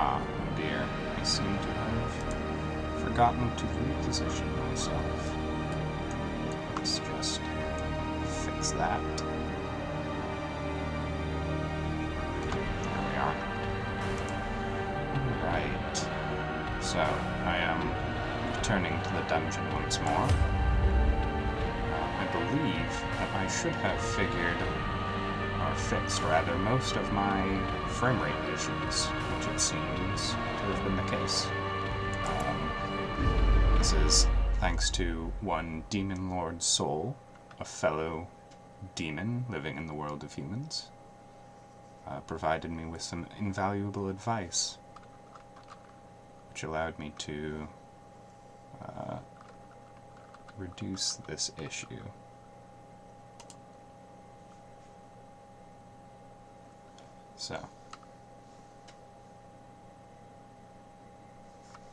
Ah, oh dear. I seem to have forgotten to reposition myself. Let's just fix that. There we are. Right. So, I am returning to the dungeon once more. I believe that I should have figured, or fixed rather, most of my frame rate issues, which it seems to have been the case. This is thanks to one Demon Lord Soul, a fellow demon living in the world of humans, provided me with some invaluable advice, which allowed me to reduce this issue. So,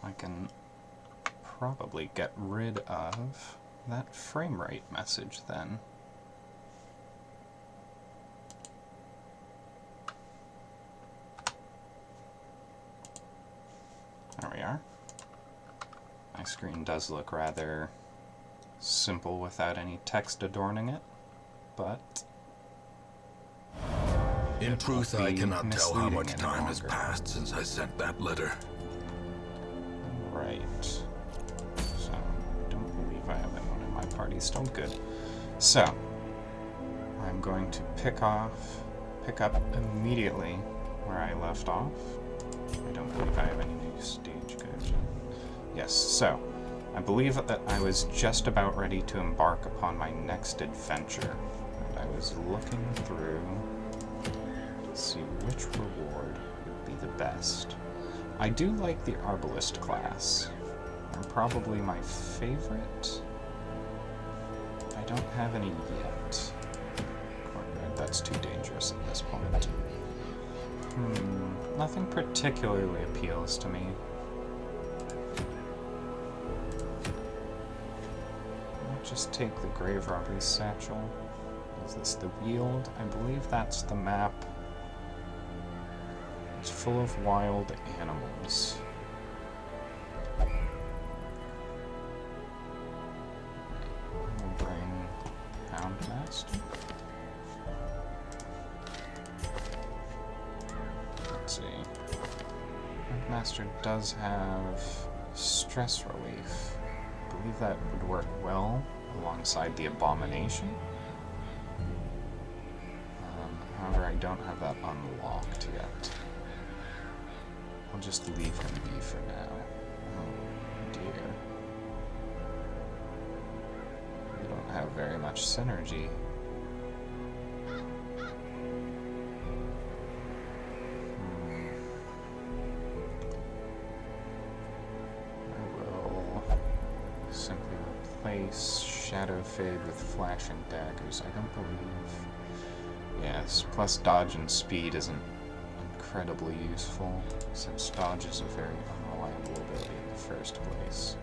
I can probably get rid of that frame rate message then. There we are. My screen does look rather simple without any text adorning it, but in truth, I cannot tell how much any time has longer. passed since I sent that letter. Right. So, don't believe I have anyone in my party still. Good. So, I'm going to pick up immediately where I left off. I don't believe I have any new stage goods. Yes, so, I believe that I was just about ready to embark upon my next adventure, and I was looking through to see which reward would be the best. I do like the Arbalist class. They're probably my favorite. I don't have any yet. Courtyard, that's too dangerous at this point. Nothing particularly appeals to me. I'll just take the Grave Robbery Satchel. Is this the Weald? I believe that's the map. It's full of wild animals. We'll bring Houndmaster. Let's see. Houndmaster does have stress relief. I believe that would work well alongside the Abomination. However, I don't have that unlocked yet. I'll just leave him be for now. Oh dear. We don't have very much synergy. I will simply replace Shadow Fade with Flashing Daggers. I don't believe... Yes, plus dodge and speed isn't incredibly useful, since dodge is a very unreliable ability in the first place.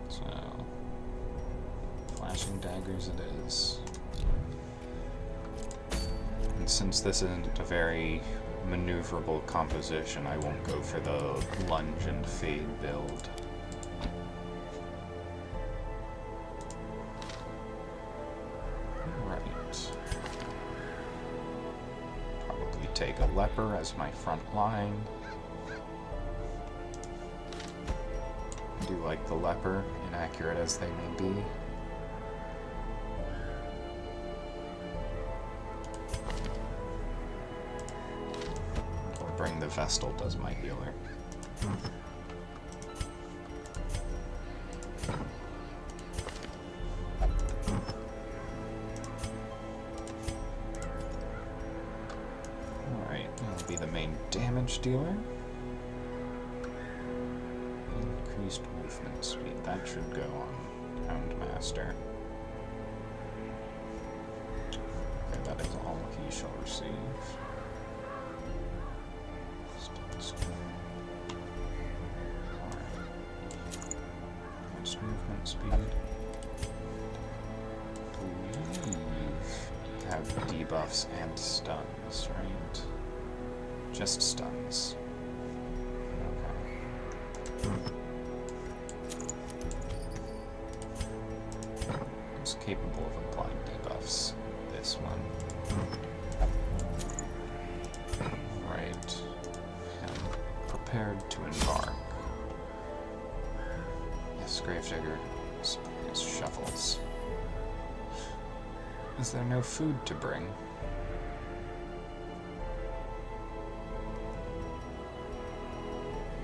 So, Flashing Daggers it is. And since this isn't a very maneuverable composition, I won't go for the lunge and fade build. Take a leper as my front line. I do like the leper, inaccurate as they may be. Or bring the Vestal as my healer. Dealer. Increased movement speed. That should go on Houndmaster. Okay, that is all he shall receive. Alright. Increased movement speed. I believe have debuffs and stuns, right? Just stuns. Okay. It's capable of applying debuffs. This one. Right. I'm prepared to embark. Yes, Gravedigger. His shuffles. Is there no food to bring?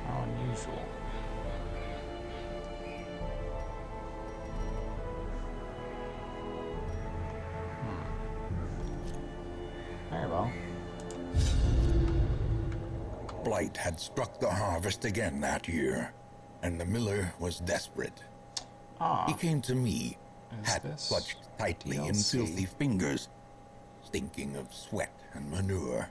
How unusual. Very well. Blight had struck the harvest again that year, and the miller was desperate. He came to me, hat clutched tightly in filthy fingers, stinking of sweat and manure.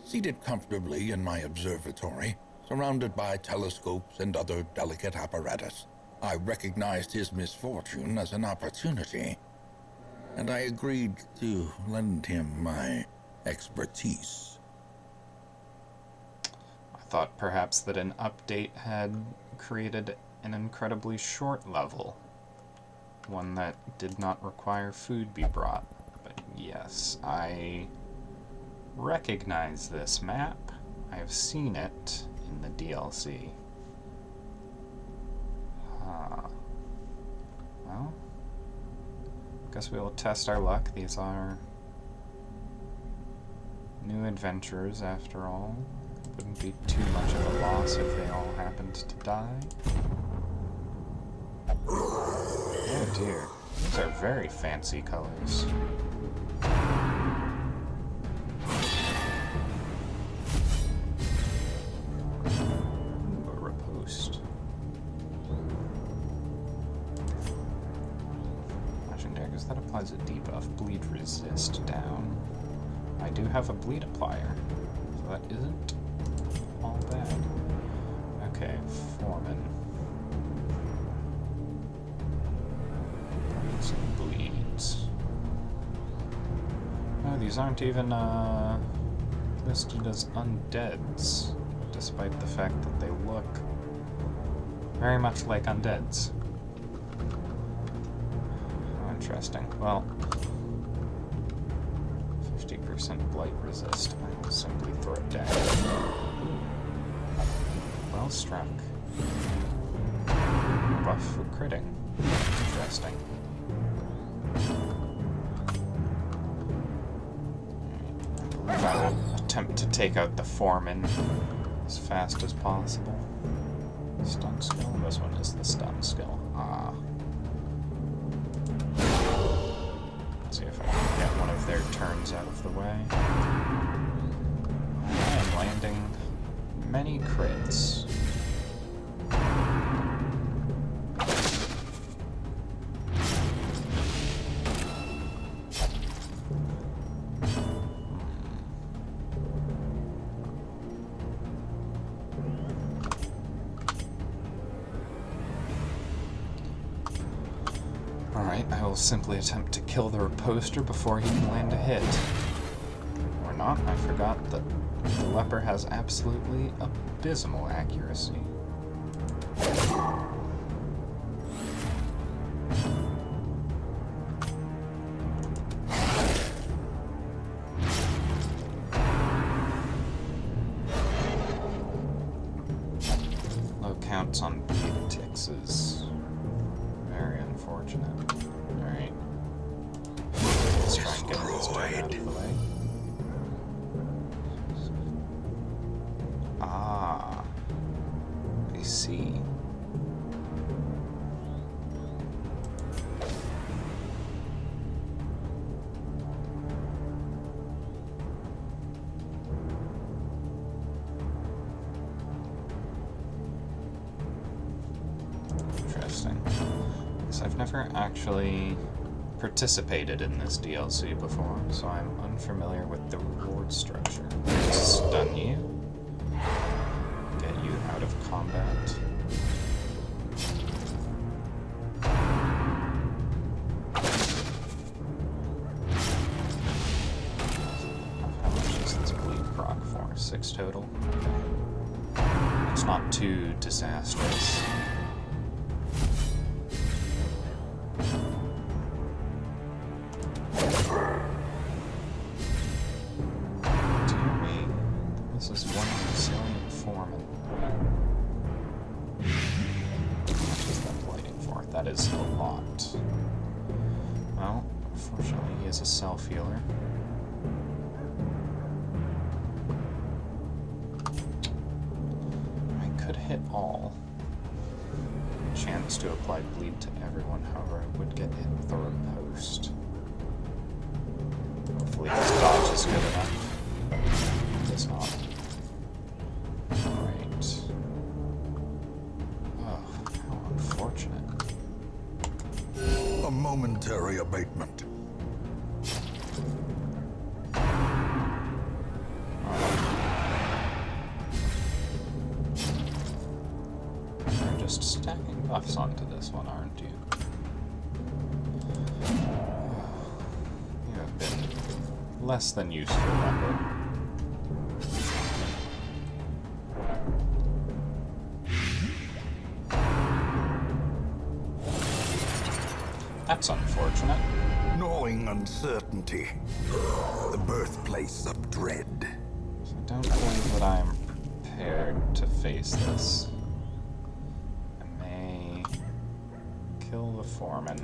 Seated comfortably in my observatory, surrounded by telescopes and other delicate apparatus, I recognized his misfortune as an opportunity, and I agreed to lend him my expertise. I thought perhaps that an update had created an incredibly short level, one that did not require food be brought. But yes, I recognize this map. I have seen it in the DLC. Well, guess we will test our luck. These are new adventurers after all. Wouldn't be too much of a loss if they all happened to die. Oh dear, these are very fancy colors. A riposte. Legendary, because that applies a debuff. Bleed resist down. I do have a bleed applier, so that isn't all bad. Okay, Foreman. Some bleeds. Oh, these aren't even listed as undeads, despite the fact that they look very much like undeads. Oh, interesting. Well, 50% blight resist. I will simply throw it down. Well struck. Buff for critting. Interesting. I will attempt to take out the foreman as fast as possible. Stun skill? This one is the stun skill. Let's see if I can get one of their turns out of the way. I am landing many crits. Alright, I will simply attempt to kill the riposter before he can land a hit. Or not, I forgot that the leper has absolutely abysmal accuracy. Low counts on bleed ticks is very unfortunate. Alright. Let's try and get this turn out of the way. Ah. I see. Interesting. Because I've never actually participated in this DLC before, so I'm unfamiliar with the reward structure. Stun you. Get you out of combat. 6 total. Okay. It's not too disastrous. Dear me, this is one resilient foreman. How much is that blighting for? That is a lot. Well, unfortunately he is a self-healer. Could hit all. Chance to apply bleed to everyone, however, I would get hit with a riposte. Hopefully his dodge is good enough. It is not. Alright. Oh, how unfortunate. A momentary abatement. Stacking buffs onto this one, aren't you? You have been less than useful, Leopard. That's unfortunate. Gnawing uncertainty. The birthplace of dread. So I don't believe that I am prepared to face this. Kill the foreman.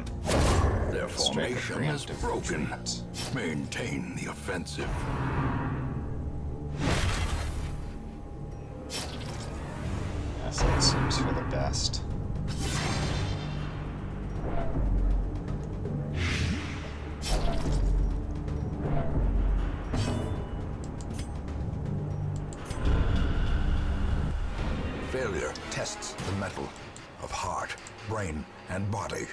Their formation is broken. Retreat. Maintain the offensive. Yes, that seems for the best. Failure tests the mettle of heart, brain, and body.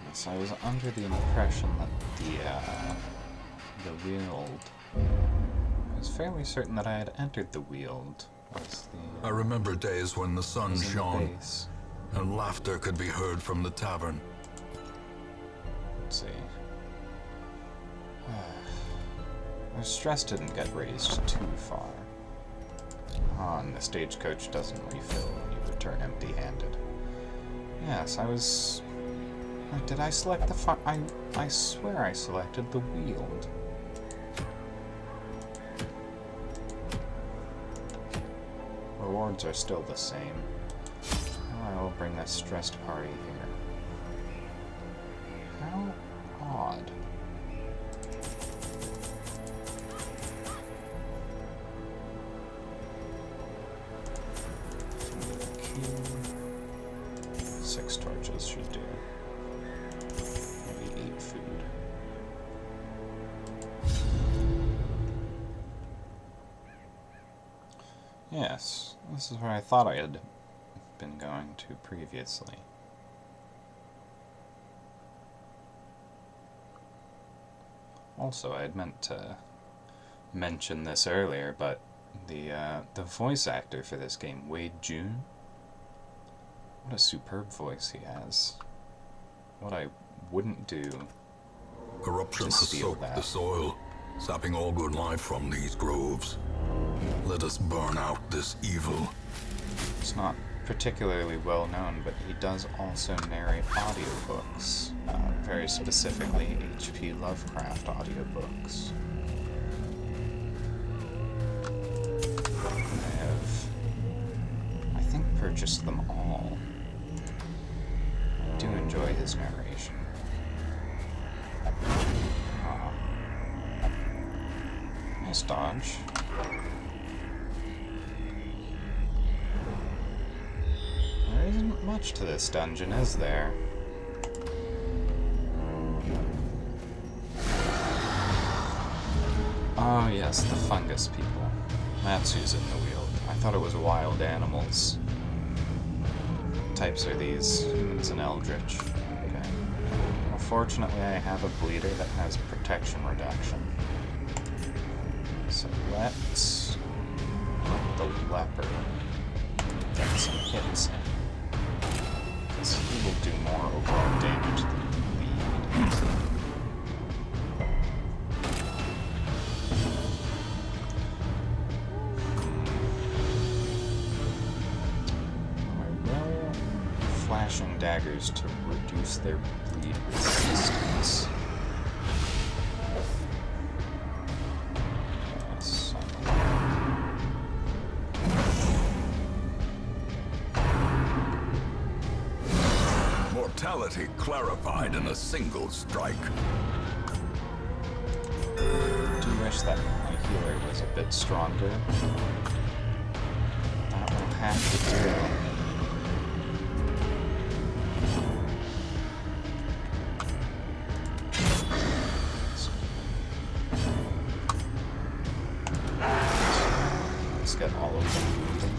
Yes, I was under the impression that the Weald... I was fairly certain that I had entered the Weald. I remember days when the sun shone, base. and laughter could be heard from the tavern. Let's see. Our stress didn't get raised too far. And the stagecoach doesn't refill when you return empty-handed. Yes, I was... Did I select the I swear I selected the Weald. Rewards are still the same. I will bring this stressed party here. How odd. Six torches should do. Maybe 8 food. Yes, this is where I thought I had been going to previously. Also, I had meant to mention this earlier, but the voice actor for this game, Wade June, what a superb voice he has. What I wouldn't do Corruption to has steal soaked that. the soil, sapping all good life from these groves. Let us burn out this evil. It's not particularly well known, but he does also narrate audiobooks, very specifically H.P. Lovecraft audiobooks. I think, purchased them all. I do enjoy his narration. Nice dodge. There isn't much to this dungeon, is there? Oh yes, the fungus people. That's who's in the Weald. I thought it was wild animals. What types are these? Humans and eldritch. Okay. Well, fortunately I have a bleeder that has protection reduction. So let's let the leopard get some hits in. Because he will do more overall damage than the lead. daggers to reduce their bleed resistance. Yes, Mortality clarified in a single strike. I do wish that my healer was a bit stronger. That will have to do. Let's get all of them moving.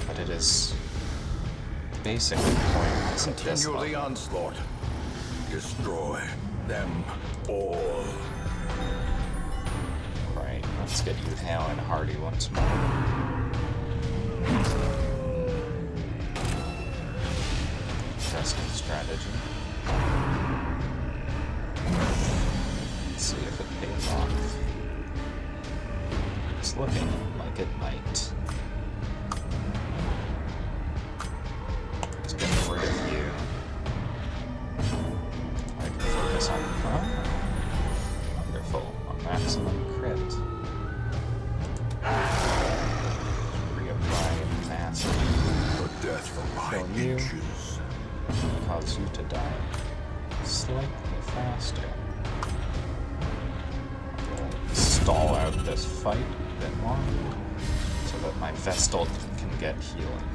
But it is basically pointless at this Continue level. the onslaught. Destroy them all. Right, let's get you hale and hearty once more. Interesting strategy. Let's see if it pays off. It's looking like it might. Let's get rid of you. I can focus on... Oh, wonderful. A maximum crit. Reapply massive. The death by Kill you. inches. Cause you to die slightly faster. I'll stall out this fight a bit more so that my Vestal can get healing.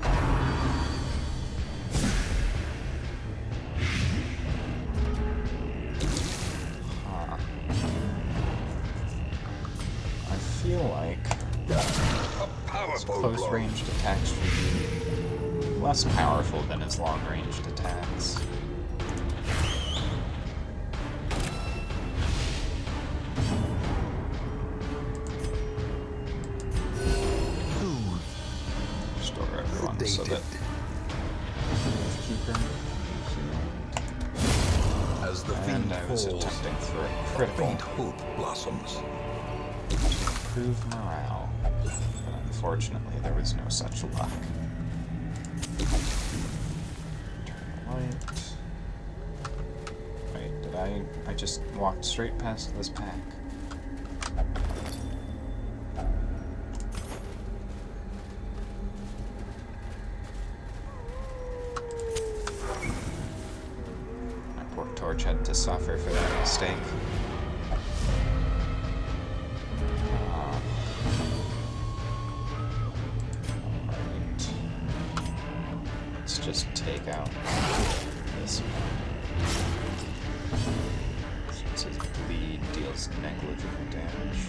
Huh. I feel like A his powerful blow. close-ranged attacks should be less powerful than his long-ranged attacks. Restore everyone so that Keeper As the and fiend I was falls, attempting for a a critical faint hope blossoms. improve morale, but unfortunately there was no such luck. Turn light. Wait, did I just walked straight past this pack? My poor Torch had to suffer for that mistake. Ah. Alright. Let's just take out this one. Since his bleed deals negligible damage.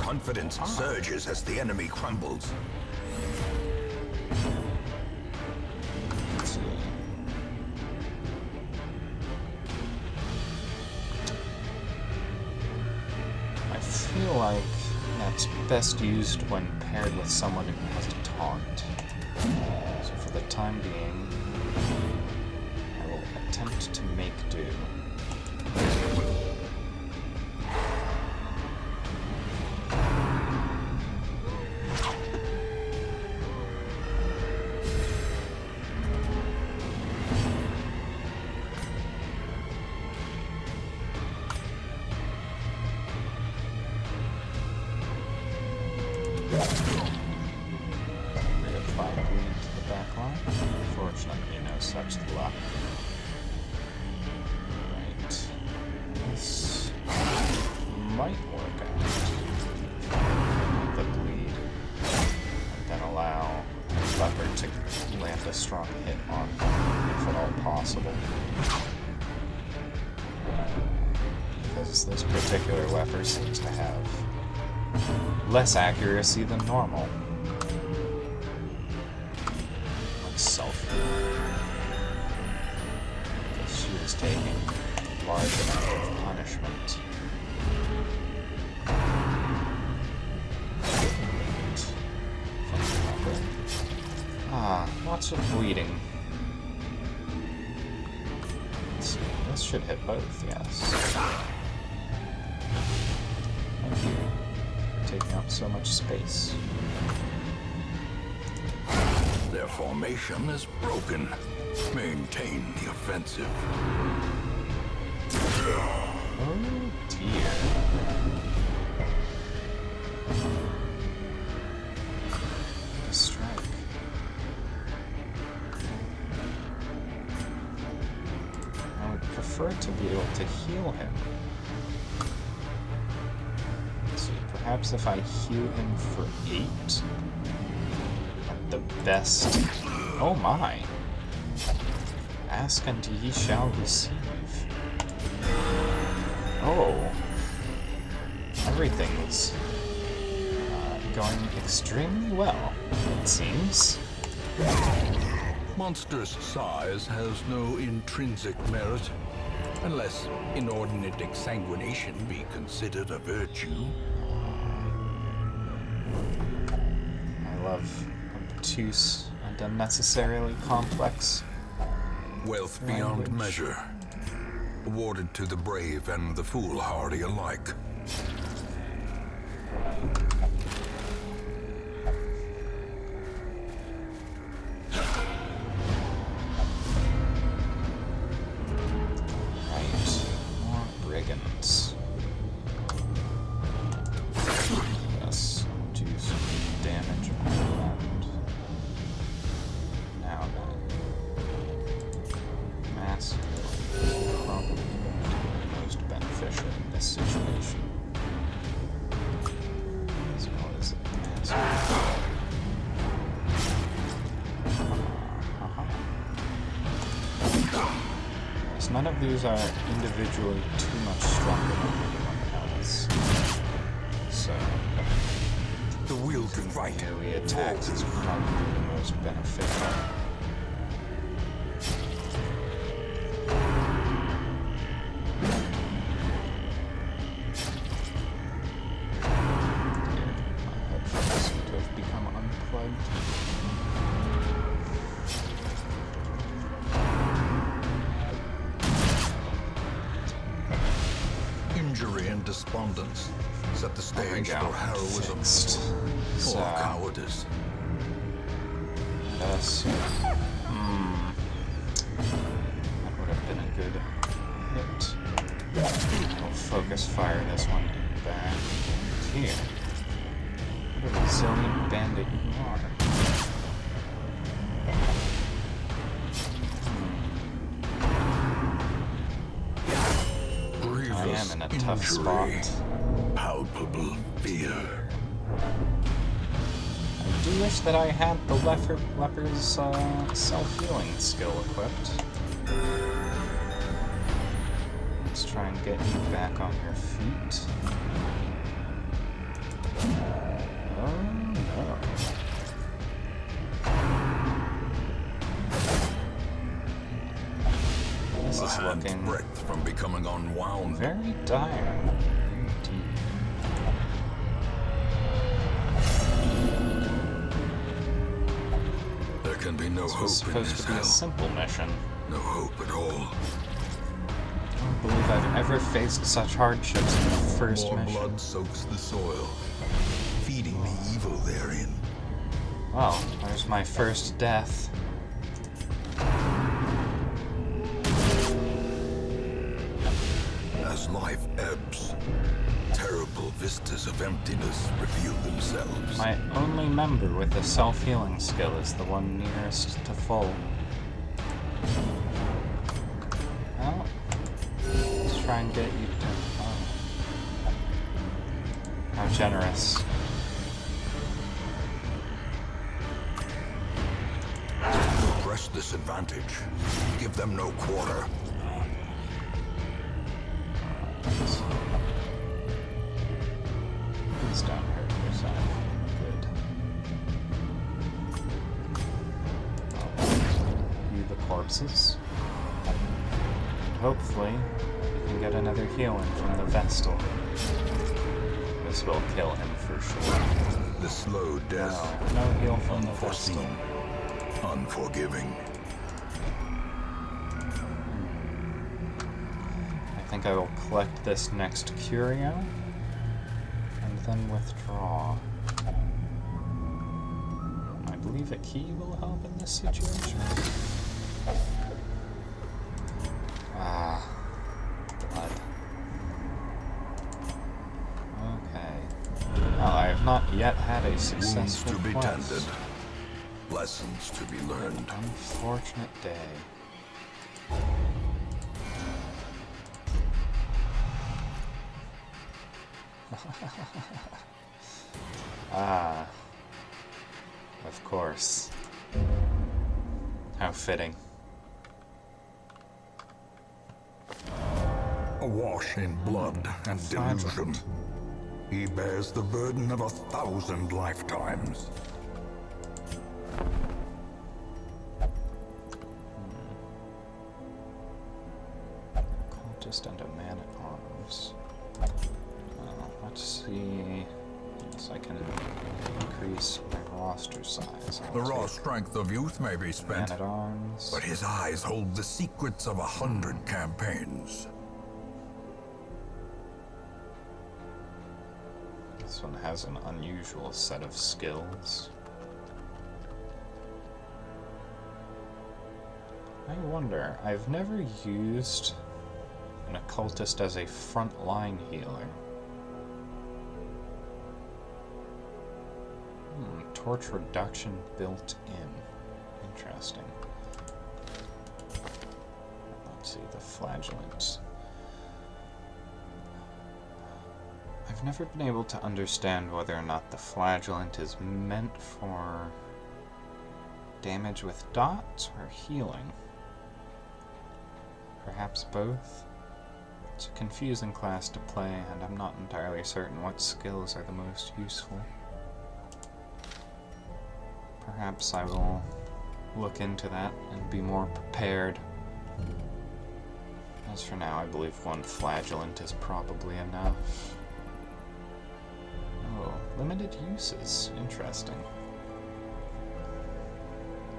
Confidence surges as the enemy crumbles. Let's see. I feel like that's best used when paired with someone who has a taunt. So for the time being, I will attempt to make do. Reapply bleed to the back line. Unfortunately, no such luck. Right. This might work out. The bleed. And then allow Leopard to land a strong hit on them, if at all possible. Because this particular weapon seems to have less accuracy than normal. Like self-heal. Because she was taking a large amount of punishment. From the weapon. Ah, lots of bleeding. Let's see, this should hit both, yes. Thank you for taking up so much space. Their formation is broken. Maintain the offensive. Oh dear. Strike. I would prefer to be able to heal him. Let's see, perhaps if I heal him for 8 at the best. Oh my! Ask and ye shall receive. Oh. Everything is going extremely well, it seems. Monstrous size has no intrinsic merit, unless inordinate exsanguination be considered a virtue. I love obtuse and unnecessarily complex Wealth language. beyond measure, awarded to the brave and the foolhardy alike. Right, more brigands. Let's do some damage all around. Now then, mass heal is probably most beneficial in this situation. As well as mass heal. Yes, none of these are individually too much stronger than anyone else. So, The will to fight. melee attacks is probably the most beneficial. My headphones seem to have become unplugged. Injury and despondence set the stage There we go. for heroism Fixed. So, or cowardice. let us. That would have been a good hit. We'll focus fire this one back here. What a resilient bandit you are. I am in a tough spot. Palpable fear. I do wish that I had the leper's self-healing skill equipped. Let's try and get you back on your feet. Oh no. This is Hand's looking breadth from becoming unwound. very dire indeed. There can be no This was hope in supposed this to be a hell. simple mission. No hope at all. I don't believe I've ever faced such hardships in the first More mission. blood soaks the soil, feeding the evil therein. Well, there's my first death. As life ebbs, terrible vistas of emptiness reveal themselves. My only member with a self-healing skill is the one nearest to full. Well, let's try and get you to... Oh. How generous. Press this advantage. Give them no quarter. Please don't hurt yourself. Good. I'll view the corpses. Hopefully, we can get another healing from the Vestal. This will kill him for sure. The slow death. No heal from the Vestal. Unforeseen. Unforgiving. I think I will collect this next curio and then withdraw. My blue believe a key will help in this situation. Ah, blood. Okay. Well, I have not yet had a successful Wounds to be quest. tended. Lessons to be learned. Unfortunate day. Ah, of course. How fitting. Awash in blood and delusion, he bears the burden of 1,000 lifetimes. Cultist and a man at arms. Let's see. Yes, I can increase my roster size. The raw strength of youth may be spent, Man at arms. but his eyes hold the secrets of 100 campaigns. This one has an unusual set of skills. I wonder, I've never used an occultist as a frontline healer. Torch reduction built in. Interesting. Let's see, the flagellants. I've never been able to understand whether or not the flagellant is meant for damage with dots or healing. Perhaps both. It's a confusing class to play, and I'm not entirely certain what skills are the most useful. Perhaps I will look into that and be more prepared. As for now, I believe one flagellant is probably enough. Oh, limited uses. Interesting.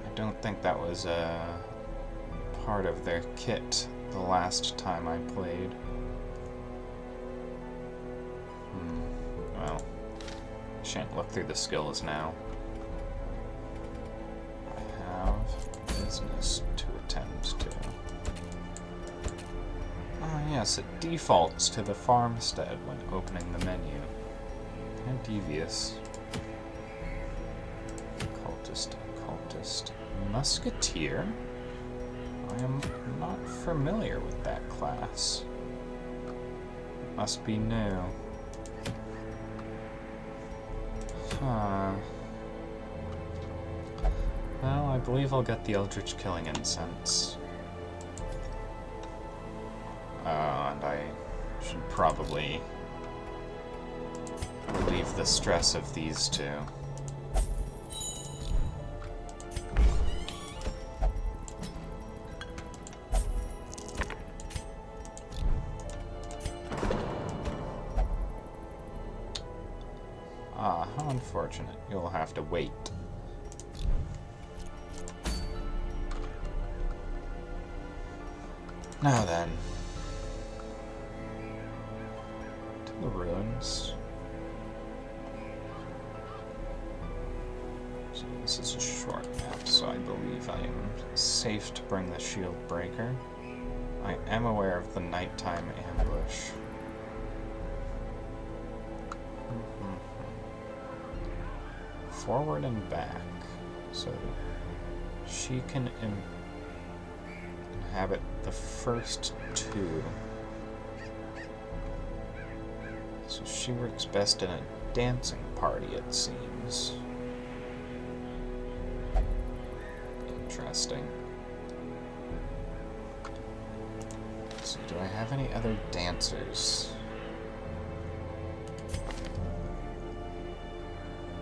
I don't think that was a part of their kit the last time I played. Well, shan't look through the skills now. I have business to attend to. Oh yes, it defaults to the farmstead when opening the menu. How devious. Occultist. Musketeer? I am not familiar with that class. It must be new. Huh. Well, I believe I'll get the Eldritch Killing Incense. And I should probably relieve the stress of these two. Ah, how unfortunate. You'll have to wait. Now then. To the ruins. So this is a short map, so I believe I am safe to bring the shield breaker. I am aware of the nighttime ambush. Forward and back. So she can inhabit the first two. So she works best in a dancing party, it seems. Interesting. So do I have any other dancers?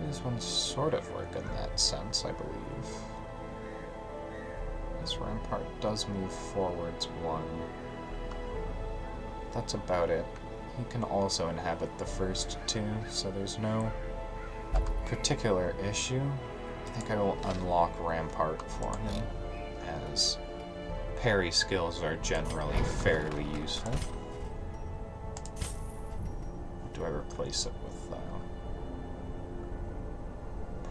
These ones sort of work in that sense, I believe. This rampart does move forwards one. That's about it. He can also inhabit the first two, so there's no particular issue. I think I will unlock Rampart for him, as parry skills are generally fairly useful. What do I replace it with, though?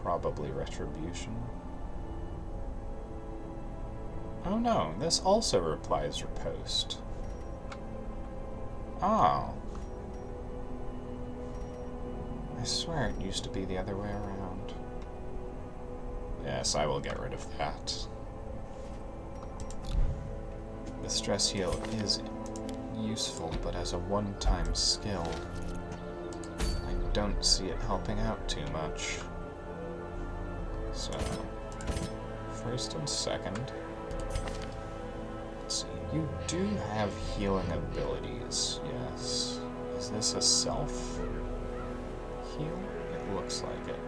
Probably retribution. Oh no, this also replies riposte. Oh. I swear it used to be the other way around. Yes, I will get rid of that. The stress heal is useful, but as a one-time skill, I don't see it helping out too much. So, first and second. Let's see, you do have healing abilities, yes. Is this a self heal? It looks like it.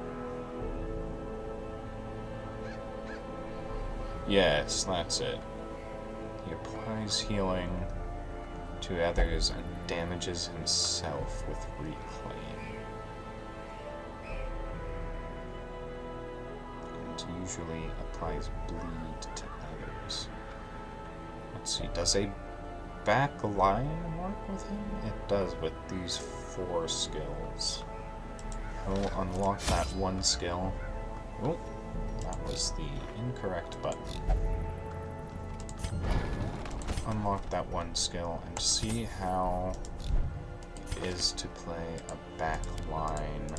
Yes, that's it. He applies healing to others and damages himself with reclaim. And usually applies bleed to others. Let's see, does a back line work with him? It does with these 4 skills. He'll unlock that one skill. Oh, that was the incorrect button. Unlock that one skill and see how it is to play a backline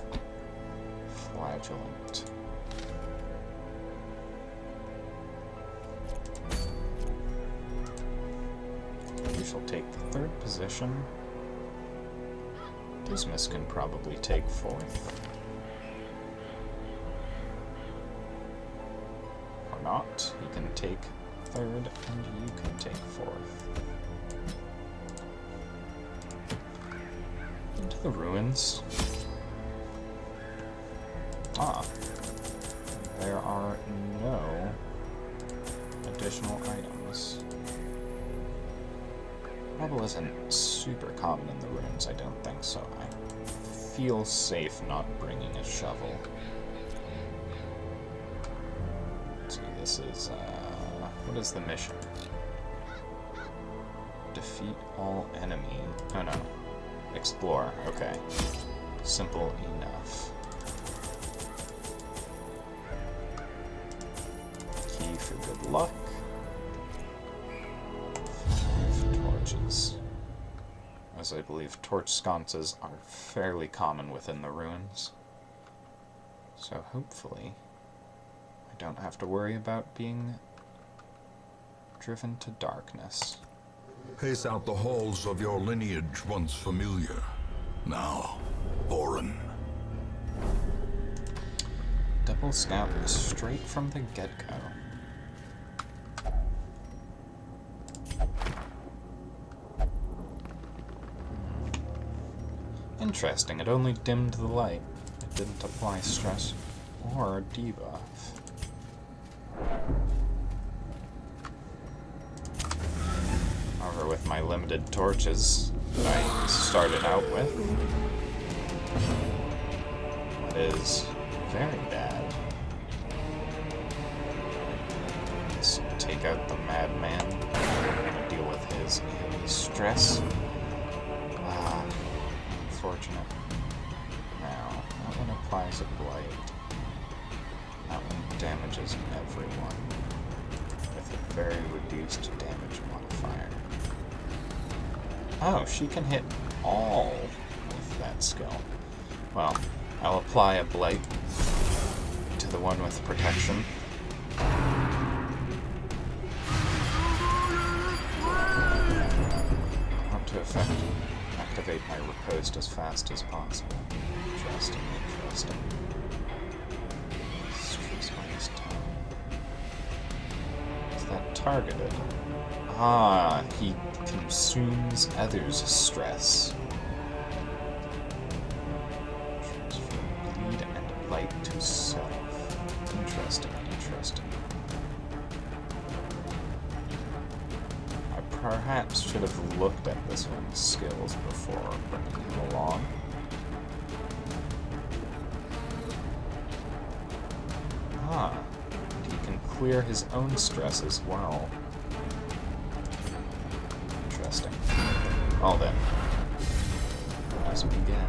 flagellant. You shall take the 3rd position. Dismas can probably take 4th. Or not. He can take 3rd, and you can take 4th. Into the ruins. Ah. There are no additional items. Rubble isn't super common in the ruins, I don't think so. I feel safe not bringing a shovel. Let's see, this is, what is the mission? Defeat all enemy. Oh no. Explore. Okay. Simple enough. Key for good luck. 5 torches. As I believe torch sconces are fairly common within the ruins. So hopefully I don't have to worry about being driven to darkness. Pace out the halls of your lineage once familiar, now foreign. Double scout straight from the get-go. Interesting, it only dimmed the light. It didn't apply stress or debuff. However, with my limited torches that I started out with, it is very bad. Let's take out the madman. I'm gonna deal with his heavy stress. Unfortunate. Now, that one applies a blight. That one damages everyone with a very reduced damage modifier. Oh, she can hit all with that skill. Well, I'll apply a blight to the one with protection. Not to activate my riposte as fast as possible. Interesting, interesting. Stress minus 10. Is that targeted? Ah, he consumes others' stress. Transfer bleed and light to self. Interesting, interesting. I perhaps should have looked at this one's skills before bringing him along. Ah, and he can clear his own stress as well. Interesting. Well then, let us begin.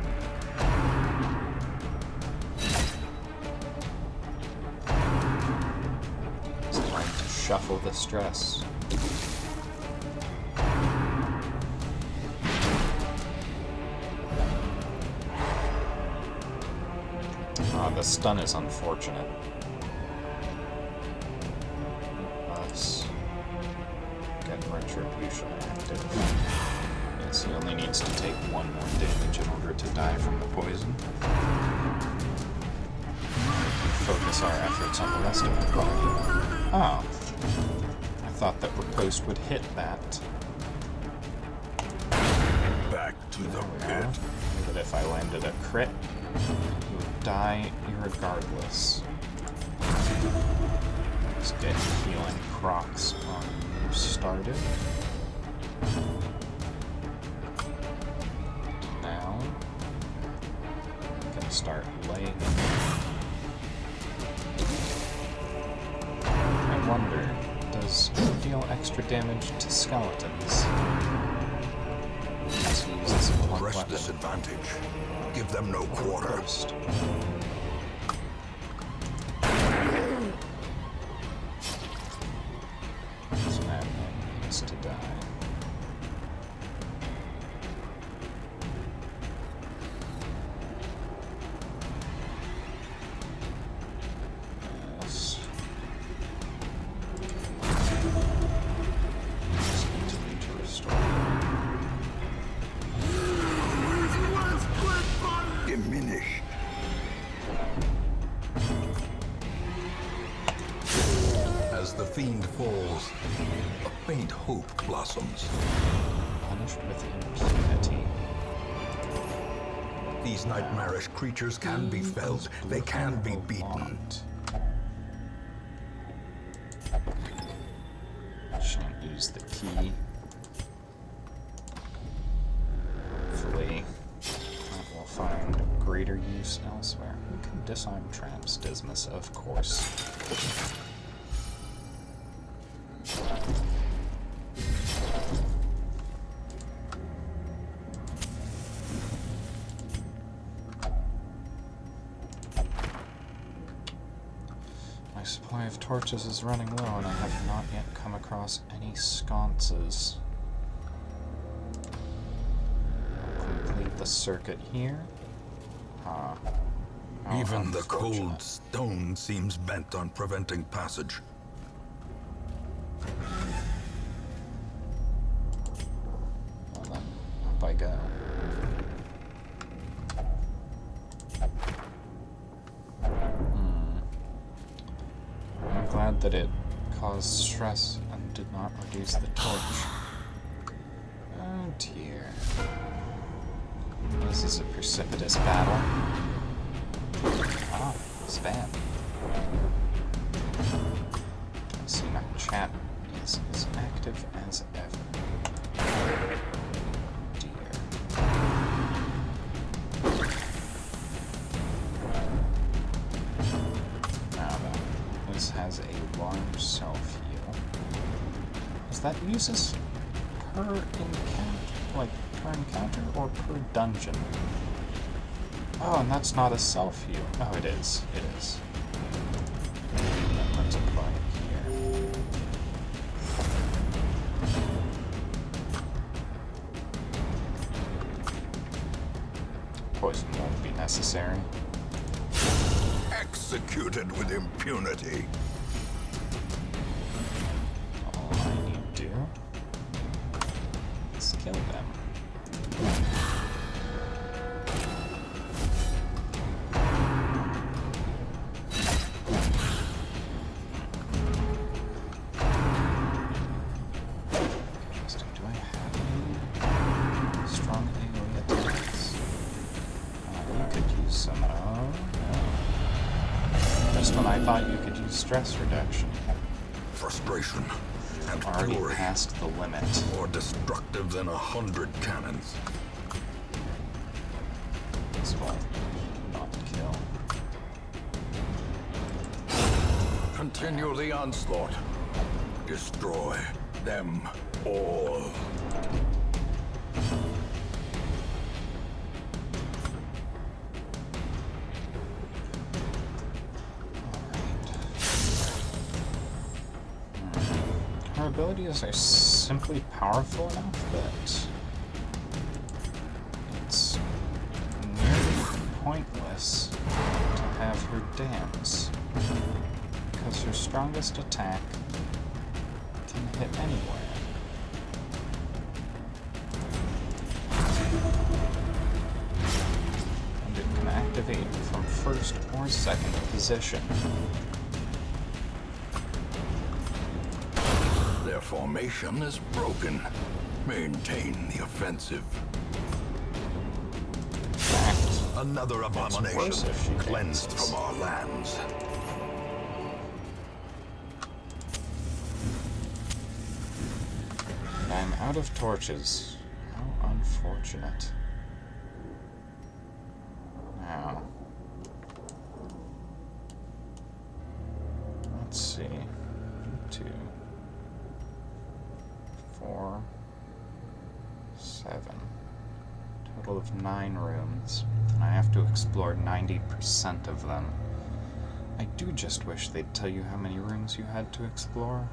shuffle the stress. Ah, the stun is unfortunate. Let's get retribution active. Yes, he only needs to take 1 more damage in order to die from the poison. Focus our efforts on the rest of the party. Oh. I thought that riposte would hit that. Back to the pit. But if I landed a crit, he would die irregardless. Let's get healing procs started. Now, I'm gonna start laying. I wonder, does it deal extra damage to skeletons? Let's use this blunt Press weapon. disadvantage. Give them no quarter. First. This madman needs to die. Yes. Just continue to restore. Diminished. As the fiend falls, a faint hope blossoms. Punished with impunity. These nightmarish creatures can be felled. They can be beaten. Shan't use the key. Hopefully, that will find greater use elsewhere. We can disarm traps, Dismas, of course. My supply of torches is running low, and I have not yet come across any sconces. I'll complete the circuit here. Ah. How Even the unfortunate. cold stone seems bent on preventing passage. Well then, up I go. I'm glad that it caused stress and did not reduce the torch. Oh dear. This is a precipitous battle. Ah, spam. I see my chat is as active as ever. Dear. Now then, this has a large self-heal. Is that uses per encounter, like per encounter or per dungeon? Oh, and that's not a self-heal. Oh, it is. It is. Then let's apply it here. Poison won't be necessary. Executed with impunity. All I need to do is kill them. Interesting. Do I have any strong AoE attacks? You could use some. Oh, no. Just when I thought you could use stress reduction. Frustration and Already fury, past the limit. more destructive than 100 cannons. This will not kill. Continue the onslaught. Destroy them all. Alright. abilities are simply powerful enough that it's nearly pointless to have her dance, because her strongest attack can hit anywhere. And it can activate from first or second position. Their formation is broken. Maintain the offensive. In fact, Another abomination worse if she cleansed dances. from our lands. And I'm out of torches. How unfortunate. Now, let's see. 2, 4, 7. Total of 9 rooms. And I have to explore 90% of them. I do just wish they'd tell you how many rooms you had to explore.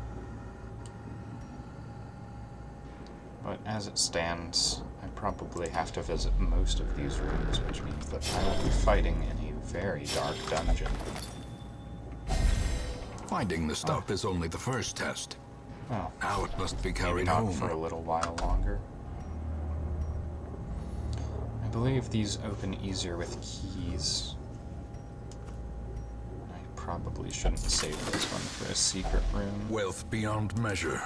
But as it stands, I probably have to visit most of these rooms, which means that I will be fighting in a very dark dungeon. Finding the stuff is only the first test. Well, Now it must be maybe carried not home. for a little while longer. I believe these open easier with keys. I probably shouldn't save this one for a secret room. Wealth beyond measure.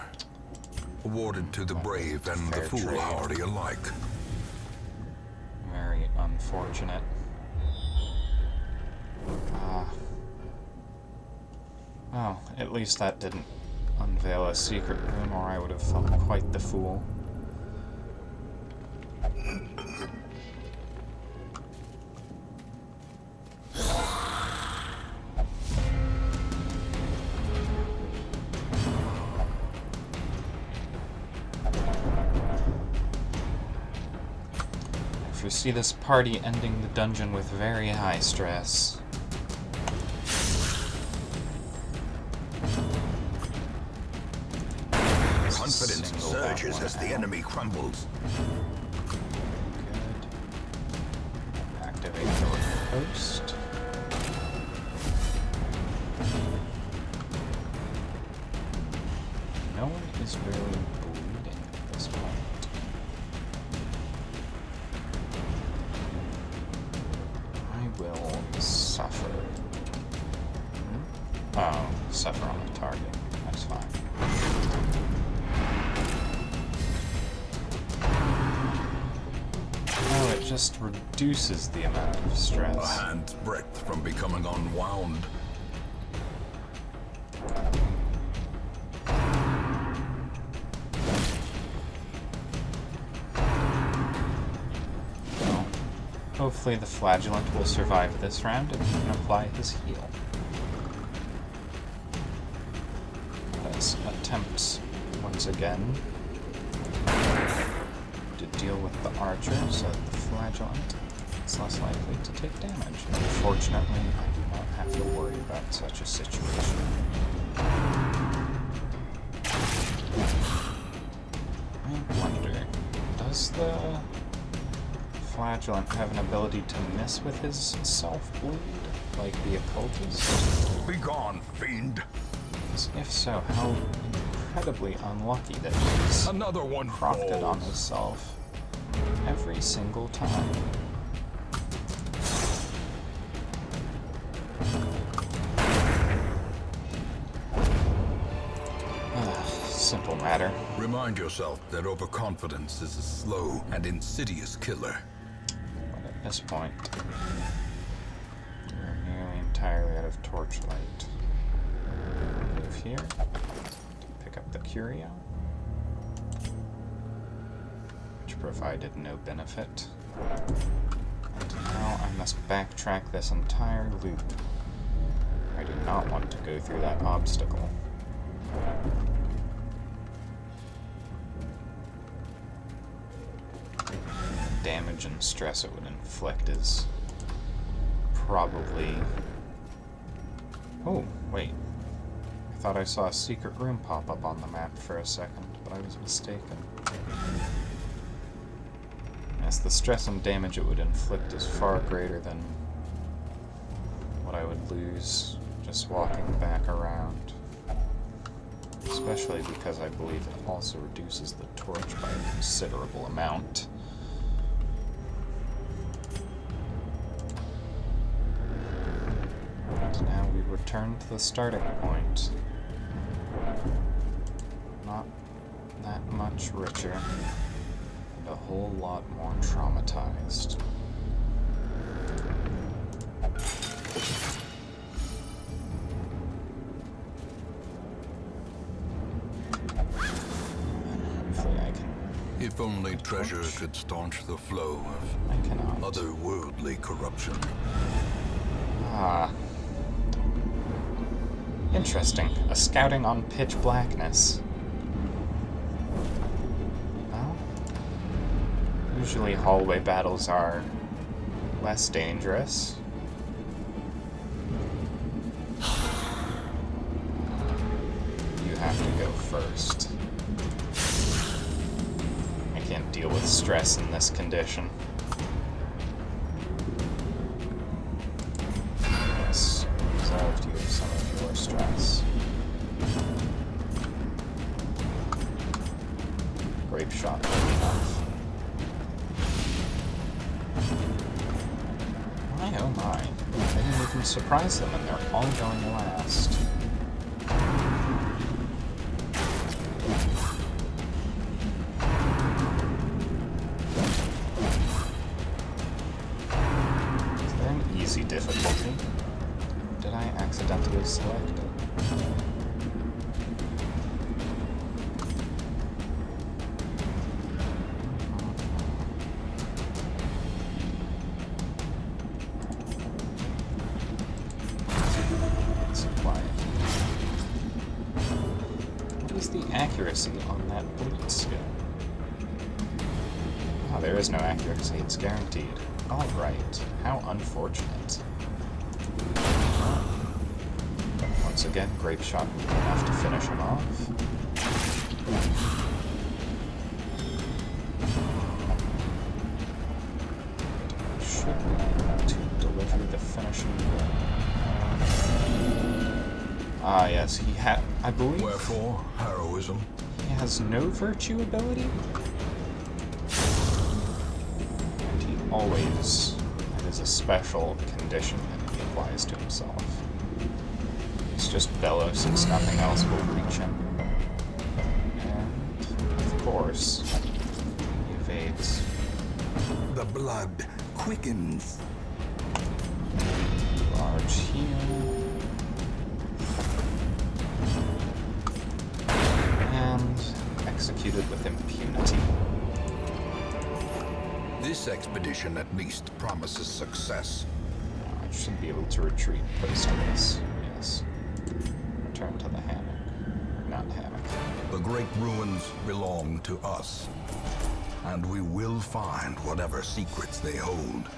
Awarded to the brave and the Fair trade. foolhardy alike. Very unfortunate. Well, at least that didn't unveil a secret room, or I would have felt quite the fool. I foresee this party ending the dungeon with very high stress. Confidence Single surges one as the out. enemy crumbles. Good. Activate the post. No one is really bleeding at this point. I will suffer. Oh, suffer on the target. That's fine. Oh, it just reduces the amount of A stress. hand's breadth from becoming unwound. Well, hopefully the flagellant will survive this round and he can apply his heal. Let's attempt once again to deal with the archer so that the flagellant is less likely to take damage. Unfortunately, I do not have to worry about such a situation. I wonder, does the flagellant have an ability to miss with his self-bleed, like the occultist? Begone, fiend! If so, how incredibly unlucky that he's Another one procced it on falls. himself every single time. Simple matter. Remind yourself that overconfidence is a slow and insidious killer. But at this point, we're nearly entirely out of torchlight. Move here to pick up the curio, which provided no benefit. And now I must backtrack this entire loop. I do not want to go through that obstacle. Damage and stress it would inflict is probably... Oh, wait. I thought I saw a secret room pop up on the map for a second, but I was mistaken. Yes, the stress and damage it would inflict is far greater than what I would lose just walking back around. Especially because I believe it also reduces the torch by a considerable amount. And now we return to the starting point. Not that much richer, and a whole lot more traumatized. If only treasure could staunch the flow of otherworldly corruption. Ah. Interesting. A scouting on pitch blackness. Well, usually hallway battles are less dangerous. You have to go first. Can't deal with stress in this condition. Yes, resolved you of some of your stress. Grape shot enough. My oh my. I didn't even surprise them and they're all going last. Difficulty. Did I accidentally select it? Supply it. What is the accuracy on that bleed skill? Oh, there is no accuracy. It's guaranteed. Alright, how unfortunate. Once again, grape shot will be enough to finish him off. Should be able to deliver the finishing blow. Ah, yes, he had, I believe... Wherefore, heroism? He has no virtue ability? Always, it is a special condition that he applies to himself. It's just Belos, since nothing else will reach him. And, of course, he evades. The blood quickens. Large heal. And executed with impunity. This expedition at least promises success. I should be able to retreat post this. Yes. Return to the hammock. Or not hammock. The great ruins belong to us, and we will find whatever secrets they hold.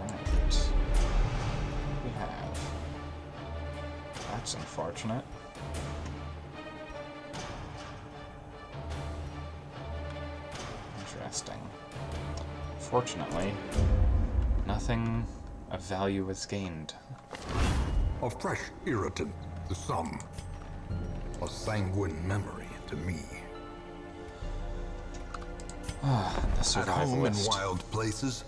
Right. We have. That's unfortunate. Interesting. Fortunately, nothing of value was gained. A fresh irritant to some, a sanguine memory to me. Ah, the survivalist. At home in wild places,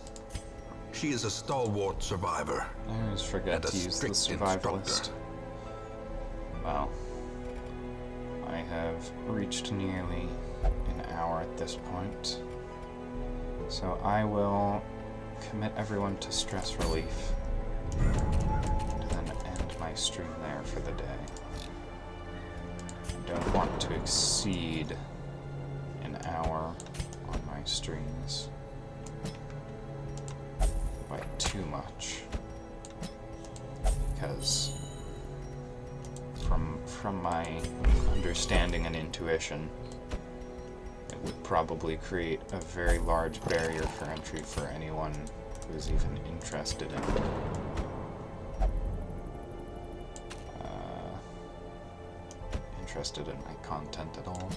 she is a stalwart survivor. I always forget to use the survivalist. Well, I have reached nearly an hour at this point. So I will commit everyone to stress relief, and then end my stream there for the day. I don't want to exceed an hour on my streams by too much, because from my understanding and intuition, would probably create a very large barrier for entry for anyone who's even interested in interested in my content at all.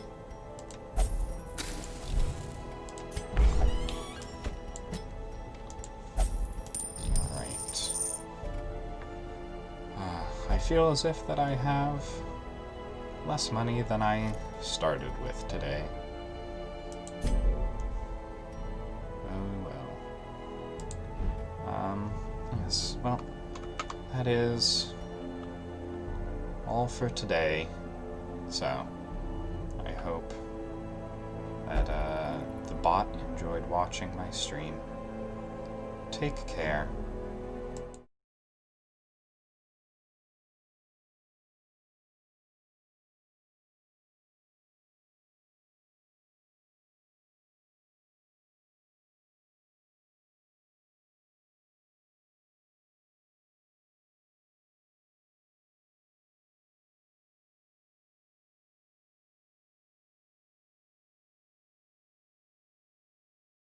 Alright. I feel as if that I have less money than I started with today. Yes, well, that is all for today. So, I hope that the bot enjoyed watching my stream. Take care.